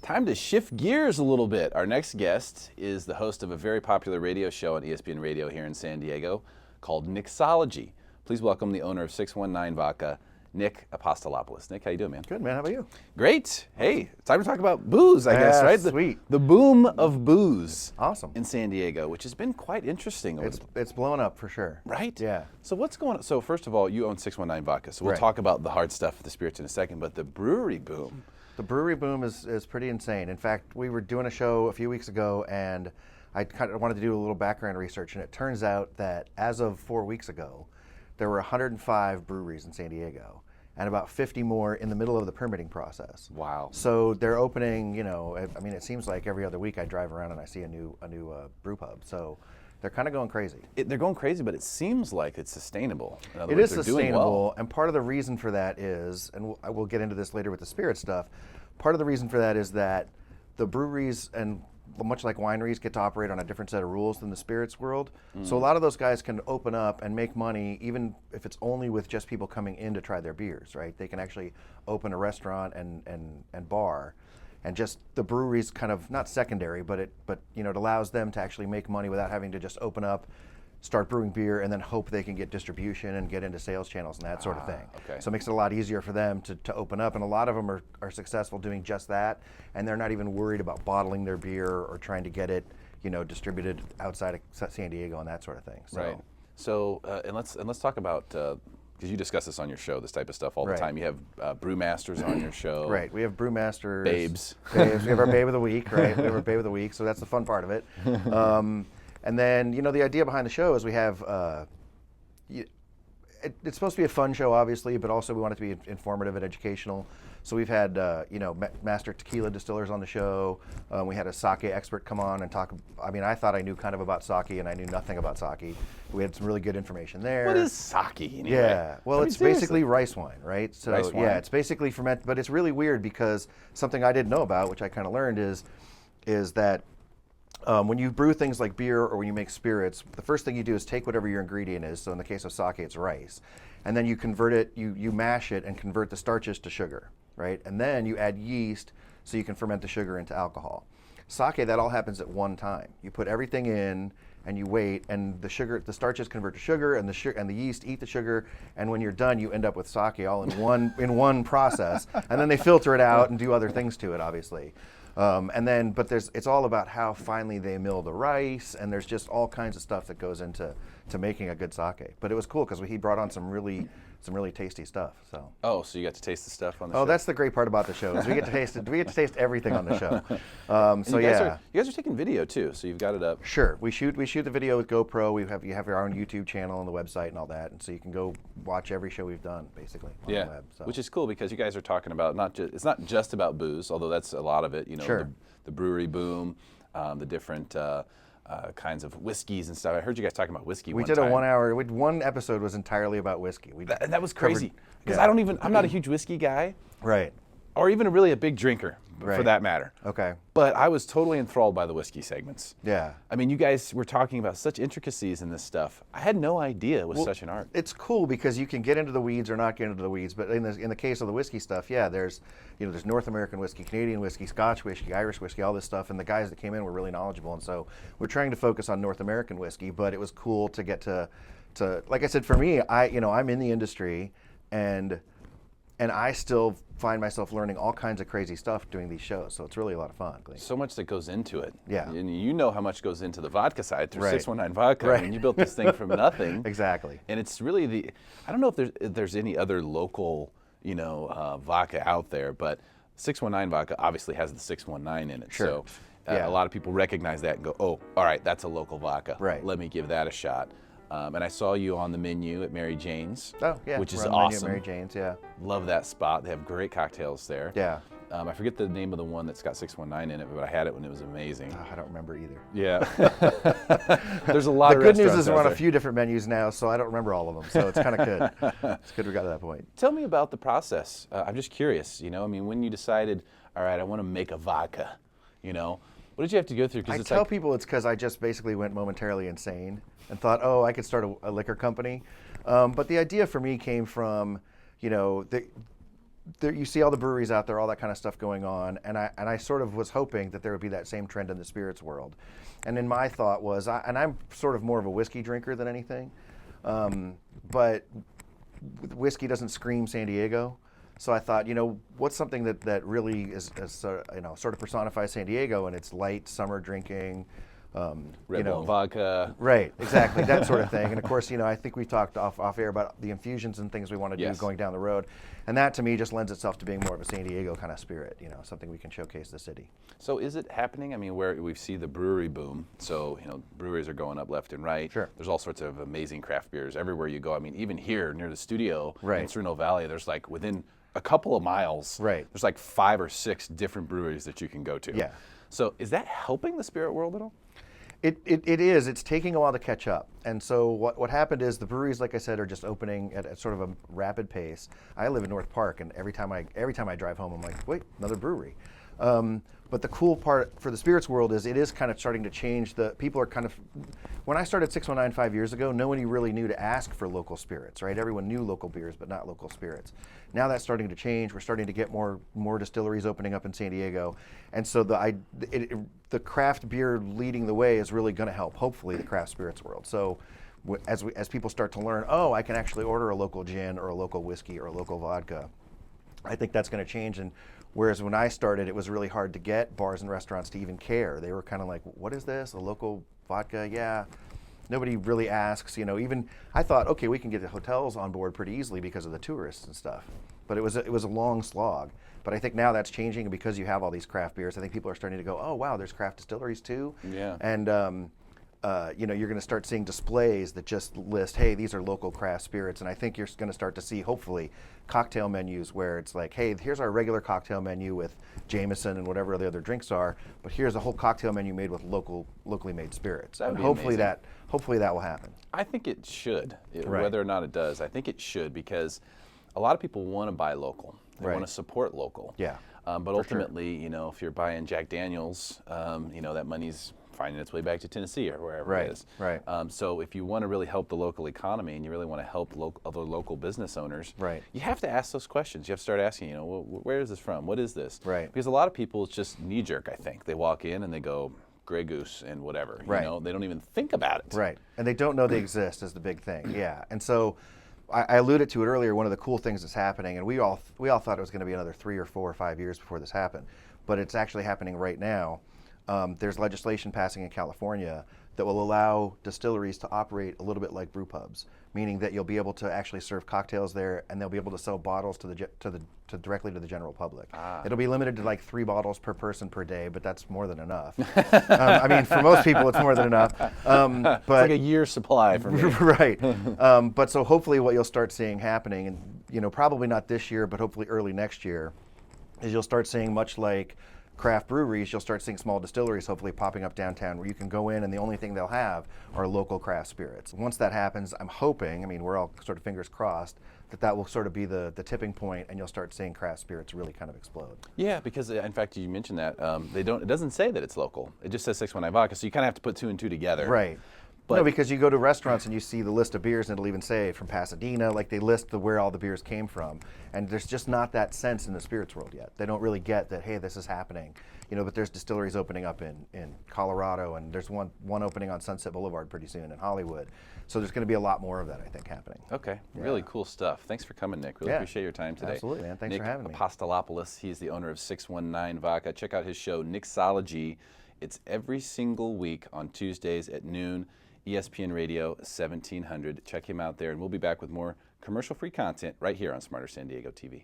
Time to shift gears a little bit. Our next guest is the host of a very popular radio show on ESPN Radio here in San Diego called Mixology. Please welcome the owner of 619 Vodka, Nick Apostolopoulos. Nick, how you doing, man? Good, man. How about you? Great. Hey, time to talk about booze, I guess, right? Sweet. The boom of booze. Awesome. In San Diego, which has been quite interesting. It's blowing up for sure. Right? Yeah. So what's going on? So first of all, you own 619 Vodka, so we'll Right. talk about the hard stuff, the spirits in a second, but the brewery boom. The brewery boom is pretty insane. In fact, we were doing a show a few weeks ago, and I kind of wanted to do a little background research, and it turns out that as of 4 weeks ago, there were 105 breweries in San Diego, and about 50 more in the middle of the permitting process. Wow. So they're opening, I mean, it seems like every other week I drive around and I see a new brew pub. So they're kind of going crazy. They're going crazy, but it seems like it's sustainable. In other It words, is they're doing sustainable, well. and part of the reason for that is, and we'll get into this later with the spirit stuff, part of the reason for that is that the breweries, and much like wineries, get to operate on a different set of rules than the spirits world. So a lot of those guys can open up and make money, even if it's only with just people coming in to try their beers, right? They can actually open a restaurant and bar, and just the breweries kind of, not secondary, but it allows them to actually make money without having to just open up, start brewing beer, and then hope they can get distribution and get into sales channels and that sort of thing. Okay. So it makes it a lot easier for them to open up, and a lot of them are successful doing just that, and they're not even worried about bottling their beer or trying to get it, distributed outside of San Diego and that sort of thing. So, Right. So and let's talk about, because you discuss this on your show, this type of stuff all the Right. time. You have brewmasters on your show. Right, we have brewmasters. Babes. We have our babe of the week, right? We have our babe of the week, so that's the fun part of it. And then, the idea behind the show is we have, it's supposed to be a fun show, obviously, but also we want it to be informative and educational. So we've had, master tequila distillers on the show. We had a sake expert come on and talk. I mean, I thought I knew kind of about sake, and I knew nothing about sake. We had some really good information there. What is sake anyway? Yeah, well, it's basically rice wine, right? So Rice wine? yeah, it's basically fermented, but it's really weird because something I didn't know about, which I kind of learned, is that when you brew things like beer or when you make spirits, the first thing you do is take whatever your ingredient is. So in the case of sake, it's rice, and then you convert it, you mash it and convert the starches to sugar, right? And then you add yeast so you can ferment the sugar into alcohol. Sake, that all happens at one time. You put everything in and you wait, and the starches convert to sugar, and the yeast eat the sugar, and when you're done, you end up with sake all in one process, and then they filter it out and do other things to it, obviously. But it's all about how finely they mill the rice, and there's just all kinds of stuff that goes into making a good sake. But it was cool because he brought on some really tasty stuff. So. Oh, so you got to taste the stuff on the show? Oh, that's the great part about the show is we get to taste it. We get to taste everything on the show. You guys are taking video too, so you've got it up. Sure, we shoot the video with GoPro. You have our own YouTube channel on the website and all that, and so you can go watch every show we've done basically on the web. So. Which is cool because you guys are talking about it's not just about booze, although that's a lot of it. Sure. The brewery boom, the different kinds of whiskeys and stuff. I heard you guys talking about whiskey. We did a 1 hour. One episode was entirely about whiskey. That was crazy because yeah. I'm not a huge whiskey guy, right, or even really a big drinker for that matter. Okay. But I was totally enthralled by the whiskey segments. Yeah. I mean, you guys were talking about such intricacies in this stuff. I had no idea it was such an art. It's cool because you can get into the weeds or not get into the weeds. But in the case of the whiskey stuff, yeah, there's North American whiskey, Canadian whiskey, Scotch whiskey, Irish whiskey, all this stuff. And the guys that came in were really knowledgeable. And so we're trying to focus on North American whiskey. But it was cool to get to like I said, for me, I'm in the industry, and I still find myself learning all kinds of crazy stuff doing these shows. So it's really a lot of fun. So much that goes into it. Yeah. And you know how much goes into the vodka side through Right. 619 Vodka. Right. I mean, you built this thing from nothing. Exactly. And it's really I don't know if there's any other local, vodka out there, but 619 Vodka obviously has the 619 in it. Sure. So Yeah. a lot of people recognize that and go, oh, all right, that's a local vodka. Right. Let me give that a shot. And I saw you on the menu at Mary Jane's, Oh, yeah. which is we're on the menu at awesome. Mary Jane's, yeah. Love that spot. They have great cocktails there. Yeah. I forget the name of the one that's got 619 in it, but I had it when it was amazing. I don't remember either. Yeah. There's a lot The of good news restaurants is we're out on a there. few different menus now, so I don't remember all of them. So it's kind of good. It's good we got to that point. Tell me about the process. I'm just curious, I mean, when you decided, all right, I want to make a vodka, what did you have to go through? I tell people it's because I just basically went momentarily insane and thought, oh, I could start a liquor company. But the idea for me came from, you see all the breweries out there, all that kind of stuff going on, and I sort of was hoping that there would be that same trend in the spirits world. And then my thought was, and I'm sort of more of a whiskey drinker than anything, but whiskey doesn't scream San Diego. So I thought, what's something that really is sort of personifies San Diego, and it's light summer drinking. Red Bull vodka. Right, exactly, that sort of thing. And of course, I think we talked off air about the infusions and things we want to do going down the road. And that to me just lends itself to being more of a San Diego kind of spirit, something we can showcase the city. So is it happening? I mean, where we see the brewery boom, so breweries are going up left and right. Sure. There's all sorts of amazing craft beers everywhere you go. I mean, even here near the studio right. in Sereno Valley, there's like within a couple of miles, right. there's like 5 or 6 different breweries that you can go to. Yeah. So is that helping the spirit world at all? It is. It's taking a while to catch up. And so what happened is the breweries, like I said, are just opening at sort of a rapid pace. I live in North Park, and every time I drive home, I'm like, wait, another brewery. But the cool part for the spirits world is it is kind of starting to change. People are kind of, when I started 619 5 years ago, nobody really knew to ask for local spirits, right? Everyone knew local beers, but not local spirits. Now that's starting to change. We're starting to get more distilleries opening up in San Diego. And so the craft beer leading the way is really going to help, hopefully, the craft spirits world. So as people start to learn, I can actually order a local gin or a local whiskey or a local vodka, I think that's going to change. And whereas when I started, it was really hard to get bars and restaurants to even care. They were kind of like, what is this? A local vodka? Yeah. Nobody really asks, even I thought, okay, we can get the hotels on board pretty easily because of the tourists and stuff. But it was a long slog. But I think now that's changing, and because you have all these craft beers, I think people are starting to go, oh, wow, there's craft distilleries too. Yeah. And you're going to start seeing displays that just list, hey, these are local craft spirits. And I think you're going to start to see, hopefully, cocktail menus where it's like, hey, here's our regular cocktail menu with Jameson and whatever the other drinks are, but here's a whole cocktail menu made with locally made spirits. That'd be hopefully amazing. Hopefully that will happen. I think it should, Right. whether or not it does. I think it should, because a lot of people want to buy local. They Right. want to support local. Yeah. But ultimately, if you're buying Jack Daniels, that money's finding its way back to Tennessee or wherever Right. it is. Right. So if you want to really help the local economy and you really want to help other local business owners, Right. you have to ask those questions. You have to start asking, where is this from? What is this? Right. Because a lot of people, it's just knee-jerk, I think. They walk in and they go, Grey Goose and whatever. Right. They don't even think about it. Right. And they don't know they exist is the big thing. Yeah. And so I alluded to it earlier, one of the cool things that's happening, and we all thought it was going to be another 3 or 4 or 5 years before this happened, but it's actually happening right now. There's legislation passing in California that will allow distilleries to operate a little bit like brew pubs, meaning that you'll be able to actually serve cocktails there, and they'll be able to sell bottles directly to the general public. It'll be limited to like 3 bottles per person per day, but that's more than enough. I mean, for most people, it's more than enough. But It's like a year's supply for me. right. But so hopefully, what you'll start seeing happening, and probably not this year, but hopefully early next year, is you'll start seeing, much like craft breweries, you'll start seeing small distilleries hopefully popping up downtown where you can go in and the only thing they'll have are local craft spirits. Once that happens, I'm hoping, we're all sort of fingers crossed, that will sort of be the tipping point, and you'll start seeing craft spirits really kind of explode. Yeah, because in fact, you mentioned that it doesn't say that it's local. It just says 619 vodka, so you kind of have to put 2 and 2 together. Right. No, because you go to restaurants and you see the list of beers, and it'll even say from Pasadena, like they list where all the beers came from. And there's just not that sense in the spirits world yet. They don't really get that, hey, this is happening. But there's distilleries opening up in Colorado, and there's one opening on Sunset Boulevard pretty soon in Hollywood. So there's going to be a lot more of that, I think, happening. Okay, really cool stuff. Thanks for coming, Nick. Really appreciate your time today. Absolutely, man. Thanks for having me. Nick Apostolopoulos, he's the owner of 619 Vodka. Check out his show, Mixology. It's every single week on Tuesdays at noon. ESPN Radio 1700. Check him out there, and we'll be back with more commercial-free content right here on Smarter San Diego TV.